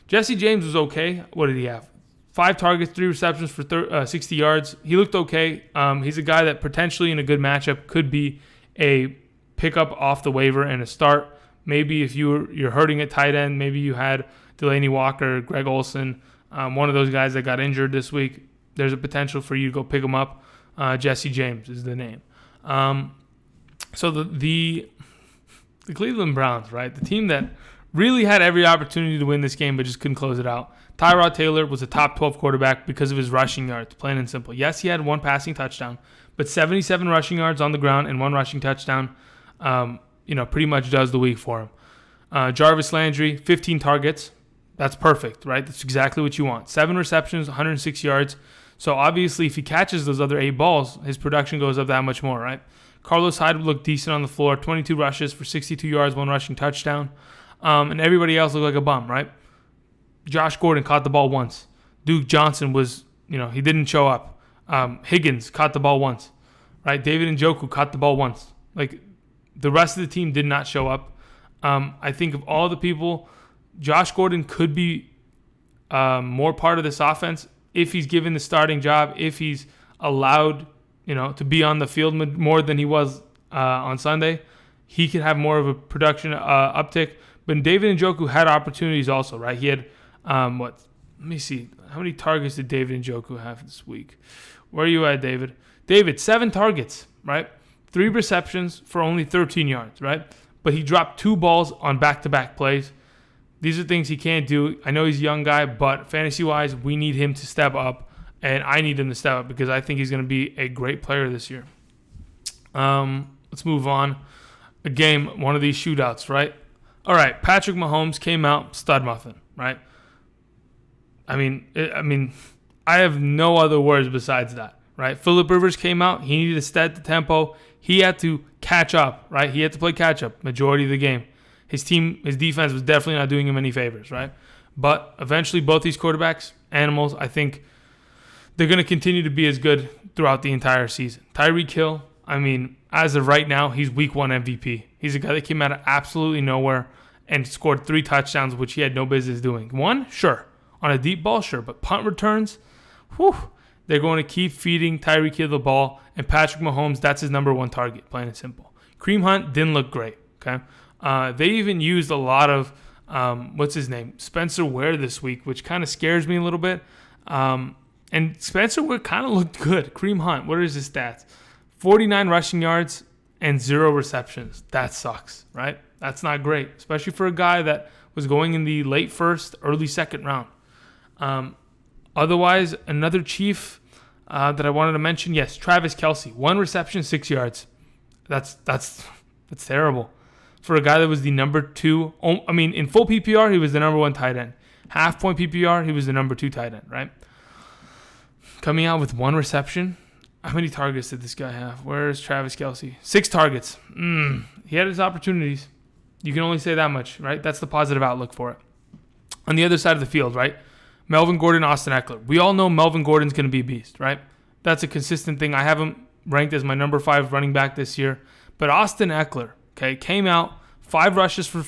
Jesse James was okay. What did he have? 5 targets, 3 receptions for 60 yards. He looked okay. He's a guy that potentially in a good matchup could be a pickup off the waiver and a start. Maybe if you're hurting at tight end, maybe you had Delaney Walker, Greg Olsen, one of those guys that got injured this week. There's a potential for you to go pick him up. Jesse James is the name. So the Cleveland Browns, right? The team that really had every opportunity to win this game but just couldn't close it out. Tyrod Taylor was a top 12 quarterback because of his rushing yards, plain and simple. Yes, he had 1 passing touchdown, but 77 rushing yards on the ground and 1 rushing touchdown, pretty much does the week for him. Jarvis Landry, 15 targets. That's perfect, right? That's exactly what you want. 7 receptions, 106 yards. So obviously if he catches those other 8 balls, his production goes up that much more, right? Carlos Hyde looked decent on the floor. 22 rushes for 62 yards, 1 rushing touchdown. And everybody else looked like a bum, right? Josh Gordon caught the ball once. Duke Johnson was, he didn't show up. Higgins caught the ball once, right? David Njoku caught the ball once. Like, the rest of the team did not show up. I think of all the people, Josh Gordon could be more part of this offense if he's given the starting job, if he's allowed, to be on the field more than he was on Sunday. He could have more of a production uptick. But David Njoku had opportunities also, right? He had, let me see. How many targets did David Njoku have this week? Where are you at, David? David, 7 targets, right? 3 receptions for only 13 yards, right? But he dropped 2 balls on back-to-back plays. These are things he can't do. I know he's a young guy, but fantasy-wise, we need him to step up, and I need him to step up because I think he's going to be a great player this year. Let's move on. A game, one of these shootouts, right? All right, Patrick Mahomes came out stud muffin, right? I mean, I have no other words besides that, right? Phillip Rivers came out. He needed to set the tempo. He had to catch up, right? He had to play catch up majority of the game. His defense was definitely not doing him any favors, right? But eventually, both these quarterbacks, animals, I think they're going to continue to be as good throughout the entire season. Tyreek Hill, as of right now, he's week 1 MVP. He's a guy that came out of absolutely nowhere and scored 3 touchdowns, which he had no business doing. 1, sure. On a deep ball, sure. But punt returns, they're going to keep feeding Tyreek Hill the ball. And Patrick Mahomes, that's his number 1 target, plain and simple. Kareem Hunt didn't look great, okay? They even used a lot of, Spencer Ware this week, which kind of scares me a little bit. And Spencer Ware kind of looked good. Kareem Hunt, what are his stats? 49 rushing yards and 0 receptions. That sucks, right? That's not great, especially for a guy that was going in the late first, early second round. Otherwise, another Chief that I wanted to mention, yes, Travis Kelce. 1 reception, 6 yards. That's terrible. For a guy that was the number 2, in full PPR, he was the number 1 tight end. Half-point PPR, he was the number 2 tight end, right? Coming out with 1 reception. How many targets did this guy have? Where's Travis Kelce? 6 targets. He had his opportunities. You can only say that much, right? That's the positive outlook for it. On the other side of the field, right? Melvin Gordon, Austin Ekeler. We all know Melvin Gordon's going to be a beast, right? That's a consistent thing. I have him ranked as my number 5 running back this year. But Austin Ekeler, okay, came out, 5 rushes for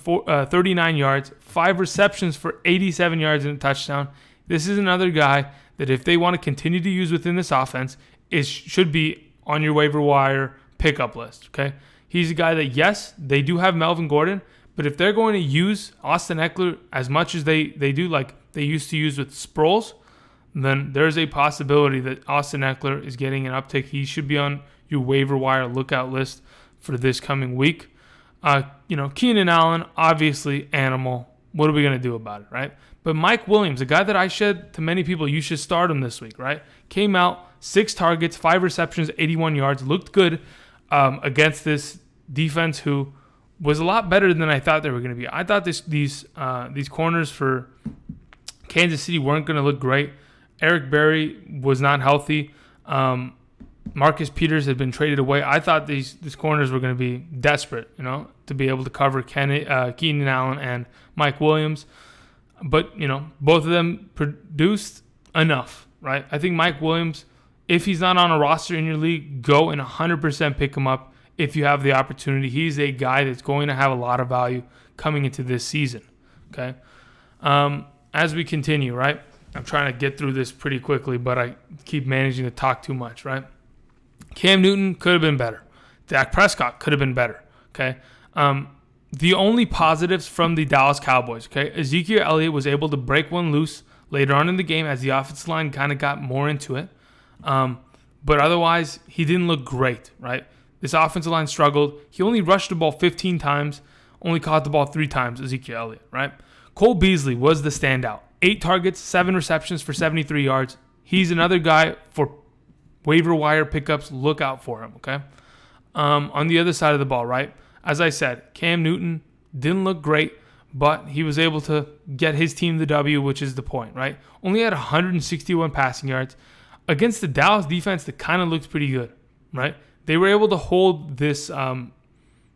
39 yards, 5 receptions for 87 yards and a touchdown. This is another guy that if they want to continue to use within this offense, should be on your waiver wire pickup list, okay? He's a guy that, yes, they do have Melvin Gordon, but if they're going to use Austin Ekeler as much as they do, like they used to use with Sproles, then there's a possibility that Austin Ekeler is getting an uptick. He should be on your waiver wire lookout list for this coming week. Keenan Allen, obviously animal. What are we going to do about it, right? But Mike Williams, a guy that I said to many people, you should start him this week, right? Came out, 6 targets, 5 receptions, 81 yards. Looked good against this defense who was a lot better than I thought they were going to be. I thought these corners for Kansas City weren't going to look great. Eric Berry was not healthy. Marcus Peters had been traded away. I thought these corners were going to be desperate, to be able to cover Keenan Allen and Mike Williams. But, both of them produced enough, right? I think Mike Williams, if he's not on a roster in your league, go and 100% pick him up if you have the opportunity. He's a guy that's going to have a lot of value coming into this season, okay? As we continue, right? I'm trying to get through this pretty quickly, but I keep managing to talk too much, right? Cam Newton could have been better. Dak Prescott could have been better, okay? The only positives from the Dallas Cowboys, okay? Ezekiel Elliott was able to break one loose later on in the game as the offensive line kind of got more into it. But otherwise, he didn't look great, right? This offensive line struggled. He only rushed the ball 15 times, only caught the ball 3 times, Ezekiel Elliott, right? Cole Beasley was the standout. 8 targets, 7 receptions for 73 yards. He's another guy for waiver wire pickups. Look out for him, okay? On the other side of the ball, right? As I said, Cam Newton didn't look great, but he was able to get his team the W, which is the point, right? Only had 161 passing yards against the Dallas defense that kind of looked pretty good, right? they were able to hold this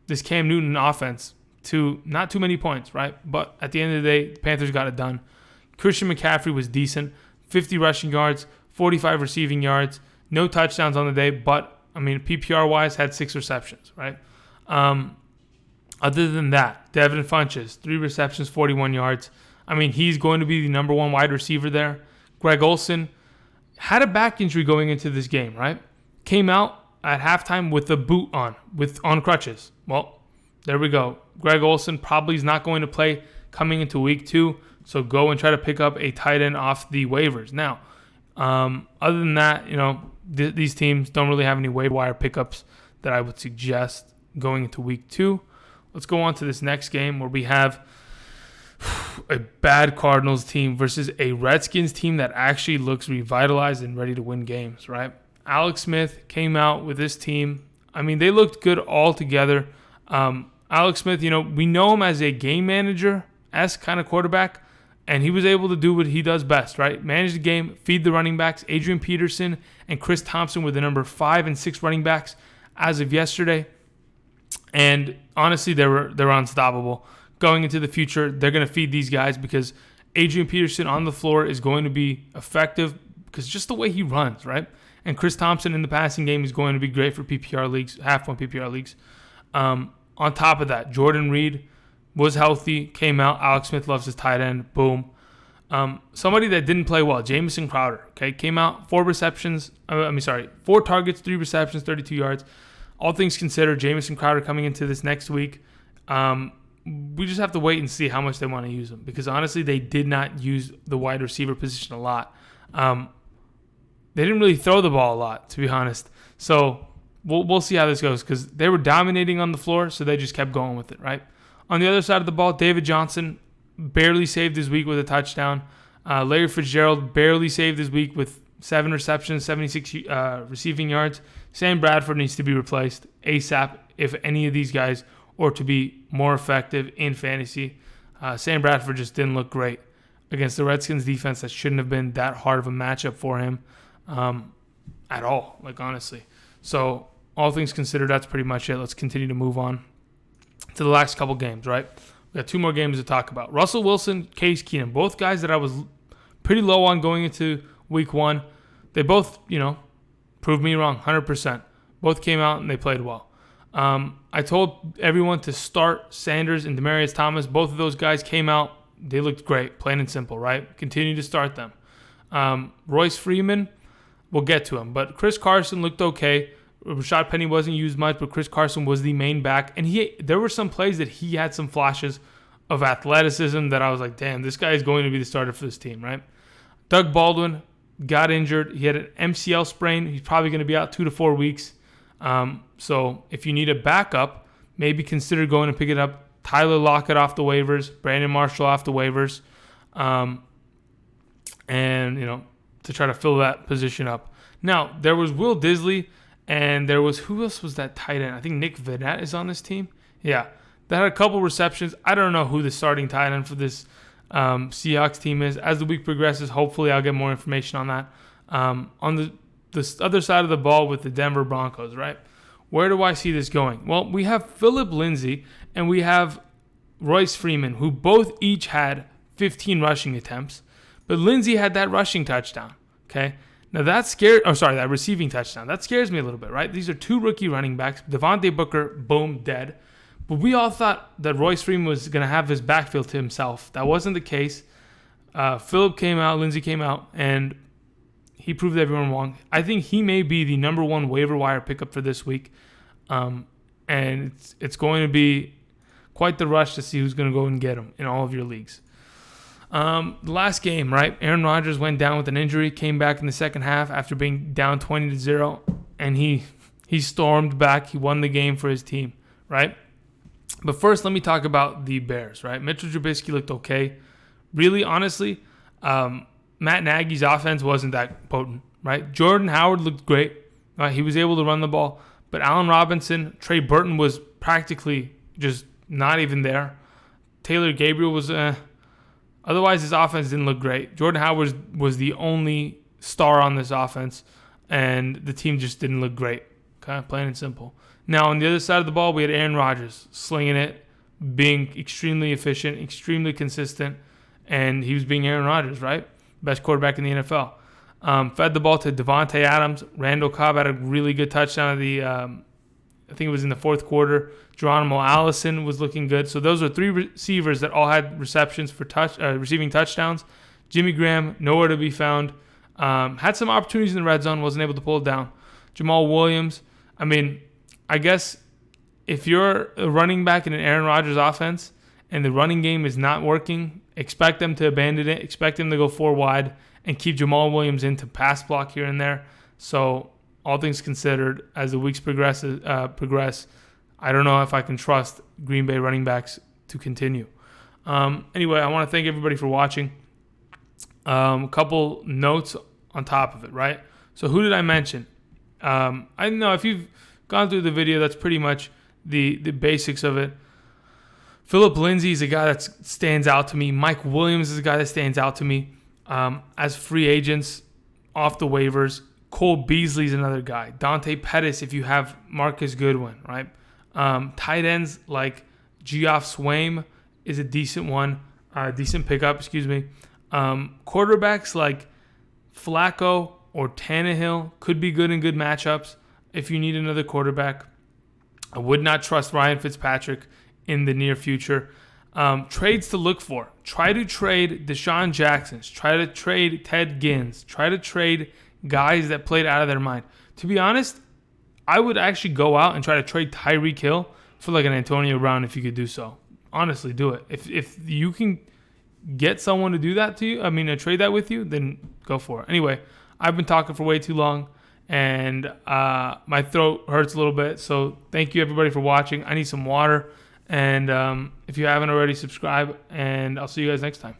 this Cam Newton offense to not too many points, right? But at the end of the day, the Panthers got it done. Christian McCaffrey was decent, 50 rushing yards, 45 receiving yards, no touchdowns on the day, but, I mean, PPR-wise, had 6 receptions, right? Other than that, Devin Funchess, 3 receptions, 41 yards. I mean, he's going to be the number 1 wide receiver there. Greg Olsen had a back injury going into this game, right? Came out at halftime with a boot on crutches. Well, there we go. Greg Olsen probably is not going to play coming into week 2, so go and try to pick up a tight end off the waivers. Now, other than that, these teams don't really have any waiver wire pickups that I would suggest going into week 2. Let's go on to this next game where we have a bad Cardinals team versus a Redskins team that actually looks revitalized and ready to win games, right? Alex Smith came out with this team. I mean, they looked good all together. Alex Smith, we know him as a game manager-esque kind of quarterback, and he was able to do what he does best, right? Manage the game, feed the running backs. Adrian Peterson and Chris Thompson were the number 5 and 6 running backs as of yesterday. And honestly, they're unstoppable. Going into the future, they're going to feed these guys because Adrian Peterson on the floor is going to be effective because just the way he runs, right? And Chris Thompson in the passing game is going to be great for PPR leagues, half-point PPR leagues. On top of that, Jordan Reed was healthy, came out. Alex Smith loves his tight end. Boom. Somebody that didn't play well, Jamison Crowder, okay, came out, 4 targets, 3 receptions, 32 yards. All things considered, Jamison Crowder coming into this next week, we just have to wait and see how much they want to use him because honestly, they did not use the wide receiver position a lot. They didn't really throw the ball a lot, to be honest. So we'll see how this goes because they were dominating on the floor, so they just kept going with it, right? On the other side of the ball, David Johnson barely saved his week with a touchdown. Larry Fitzgerald barely saved his week with 7 receptions, 76 receiving yards. Sam Bradford needs to be replaced ASAP if any of these guys are to be more effective in fantasy. Sam Bradford just didn't look great against the Redskins defense. That shouldn't have been that hard of a matchup for him at all, honestly. So all things considered, that's pretty much it. Let's continue to move on to the last couple games, right? We got 2 more games to talk about. Russell Wilson, Case Keenum, both guys that I was pretty low on going into week 1. They both, proved me wrong, 100%. Both came out and they played well. I told everyone to start Sanders and Demaryius Thomas. Both of those guys came out. They looked great, plain and simple, right? Continue to start them. Royce Freeman, we'll get to him. But Chris Carson looked okay. Rashad Penny wasn't used much, but Chris Carson was the main back. And there were some plays that he had some flashes of athleticism that I was like, damn, this guy is going to be the starter for this team, right? Doug Baldwin got injured. He had an MCL sprain. He's probably going to be out 2 to 4 weeks. So if you need a backup, maybe consider going and picking up Tyler Lockett off the waivers, Brandon Marshall off the waivers, and, to try to fill that position up. Now, there was Will Disley, and there was, who else was that tight end? I think Nick Vannett is on this team. Yeah, that had a couple receptions. I don't know who the starting tight end for this Seahawks team is. As the week progresses, hopefully I'll get more information on that. On the other side of the ball with the Denver Broncos, right? Where do I see this going? Well, we have Phillip Lindsay and we have Royce Freeman, who both each had 15 rushing attempts, but Lindsay had that rushing touchdown, okay? Now that receiving touchdown. That scares me a little bit, right? These are 2 rookie running backs. Devontae Booker, boom, dead. But we all thought that Royce Freeman was going to have his backfield to himself. That wasn't the case. Phillip came out, Lindsay came out, and he proved everyone wrong. I think he may be the number 1 waiver wire pickup for this week. And it's going to be quite the rush to see who's going to go and get him in all of your leagues. The last game, right? Aaron Rodgers went down with an injury, came back in the second half after being down 20-0, and he stormed back. He won the game for his team, right? But first, let me talk about the Bears, right? Mitchell Trubisky looked okay. Really, honestly, Matt Nagy's offense wasn't that potent, right? Jordan Howard looked great. Right? He was able to run the ball. But Allen Robinson, Trey Burton was practically just not even there. Taylor Gabriel was otherwise, his offense didn't look great. Jordan Howard was the only star on this offense, and the team just didn't look great. Okay, plain and simple. Now, on the other side of the ball, we had Aaron Rodgers slinging it, being extremely efficient, extremely consistent, and he was being Aaron Rodgers, right? Best quarterback in the NFL. Fed the ball to Devontae Adams. Randall Cobb had a really good touchdown at the, I think it was in the fourth quarter. Geronimo Allison was looking good. So those are three receivers that all had receptions for receiving touchdowns. Jimmy Graham, nowhere to be found. Had some opportunities in the red zone, wasn't able to pull it down. Jamal Williams, I mean, I guess if you're a running back in an Aaron Rodgers offense and the running game is not working, expect them to abandon it, expect them to go 4 wide, and keep Jamal Williams in to pass block here and there. So all things considered, as the weeks progress, I don't know if I can trust Green Bay running backs to continue. Anyway, I want to thank everybody for watching. A couple notes on top of it, right? So who did I mention? I know if you've gone through the video, that's pretty much the basics of it. Phillip Lindsay is a guy that stands out to me. Mike Williams is a guy that stands out to me. As free agents off the waivers, Cole Beasley is another guy. Dante Pettis, if you have Marcus Goodwin, right? Tight ends like Geoff Swaim is a decent one, decent pickup, excuse me. Quarterbacks like Flacco or Tannehill could be good in good matchups if you need another quarterback. I would not trust Ryan Fitzpatrick in the near future. Trades to look for. Try to trade Deshaun Jackson. Try to trade Ted Ginn. Try to trade guys that played out of their mind. To be honest, I would actually go out and try to trade Tyreek Hill for like an Antonio Brown if you could do so. Honestly, do it. If you can get someone to do that to you, to trade that with you, then go for it. Anyway, I've been talking for way too long, and my throat hurts a little bit. So thank you, everybody, for watching. I need some water. And if you haven't already, subscribe, and I'll see you guys next time.